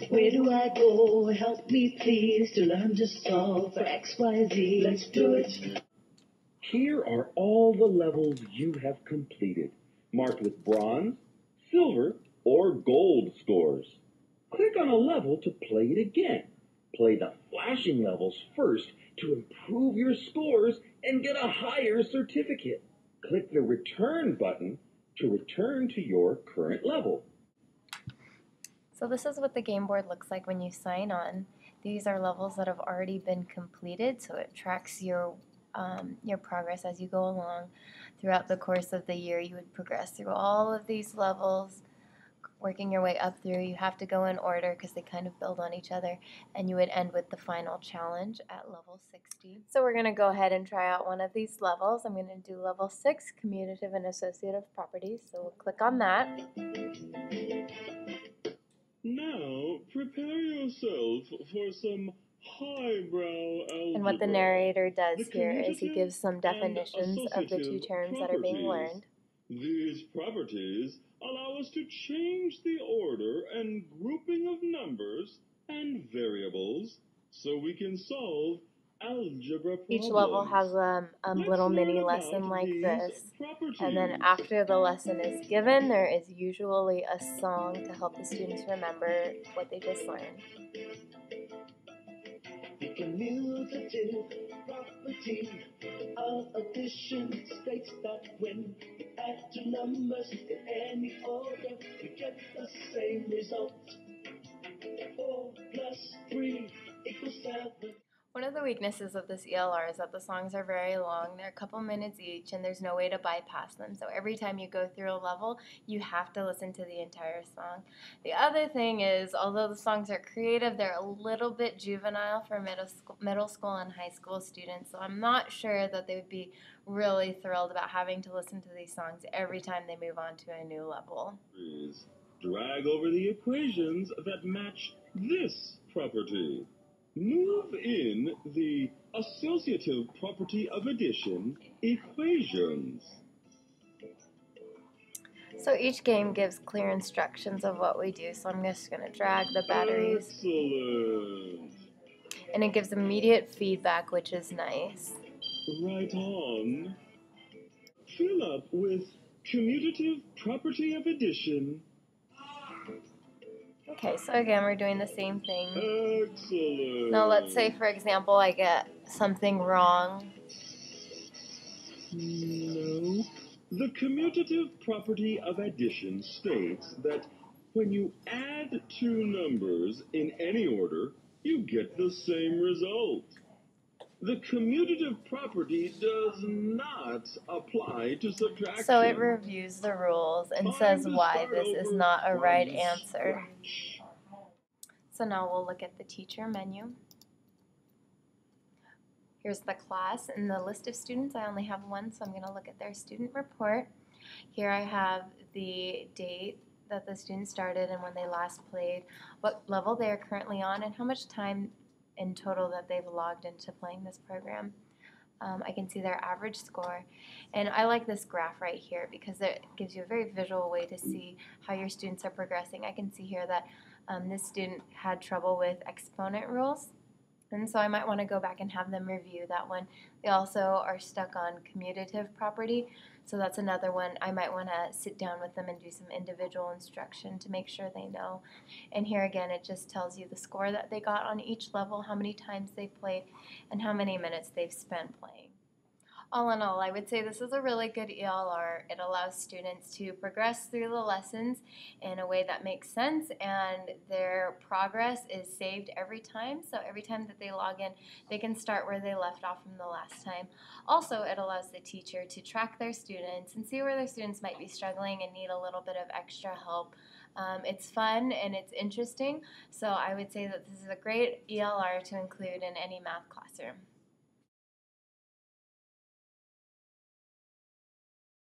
Where do I go? Help me please to learn to solve for X, Y, Z. Let's do it. Here are all the levels you have completed, marked with bronze, silver, or gold scores. Click on a level to play it again. Play the flashing levels first to improve your scores and get a higher certificate. Click the return button to return to your current level. So this is what the game board looks like when you sign on. These are levels that have already been completed, so it tracks your progress as you go along. Throughout the course of the year, you would progress through all of these levels, working your way up through. You have to go in order because they kind of build on each other, and you would end with the final challenge at level 60. So we're going to go ahead and try out one of these levels. I'm going to do level 6, commutative and associative properties. So we'll click on that. Now, prepare yourself for some highbrow algebra. And what the narrator does here is he gives some definitions of the two terms that are being learned. These properties allow us to change the order and grouping of numbers and variables so we can solve algebra problems. Each level has a little mini lesson like this, and then after the lesson is given, there is usually a song to help the students remember what they just learned. The commutative property of addition states that when we add two numbers in any order, we get the same result. 4 plus 3 equals 7. One of the weaknesses of this ELR is that the songs are very long. They're a couple minutes each, and there's no way to bypass them. So every time you go through a level, you have to listen to the entire song. The other thing is, although the songs are creative, they're a little bit juvenile for middle school and high school students. So I'm not sure that they would be really thrilled about having to listen to these songs every time they move on to a new level. Drag over the equations that match this property. Move in the associative property of addition equations. So each game gives clear instructions of what we do, so I'm just going to drag the batteries. Excellent. And it gives immediate feedback, which is nice. Right on. Fill up with commutative property of addition. Okay, so again, we're doing the same thing. Excellent. Now let's say, for example, I get something wrong. No. The commutative property of addition states that when you add two numbers in any order, you get the same result. The commutative property does not apply to subtraction. So it reviews the rules and says why this is not a right answer. So now we'll look at the teacher menu. Here's the class and the list of students. I only have one, so I'm going to look at their student report. Here I have the date that the student started and when they last played, what level they are currently on, and how much time in total that they've logged into playing this program. I can see their average score, and I like this graph right here because it gives you a very visual way to see how your students are progressing. I can see here that this student had trouble with exponent rules, and so I might want to go back and have them review that one. They also are stuck on commutative property, so that's another one. I might want to sit down with them and do some individual instruction to make sure they know. And here again, it just tells you the score that they got on each level, how many times they've played, and how many minutes they've spent playing. All in all, I would say this is a really good ELR. It allows students to progress through the lessons in a way that makes sense, and their progress is saved every time. So every time that they log in, they can start where they left off from the last time. Also, it allows the teacher to track their students and see where their students might be struggling and need a little bit of extra help. It's fun and it's interesting, so I would say that this is a great ELR to include in any math classroom.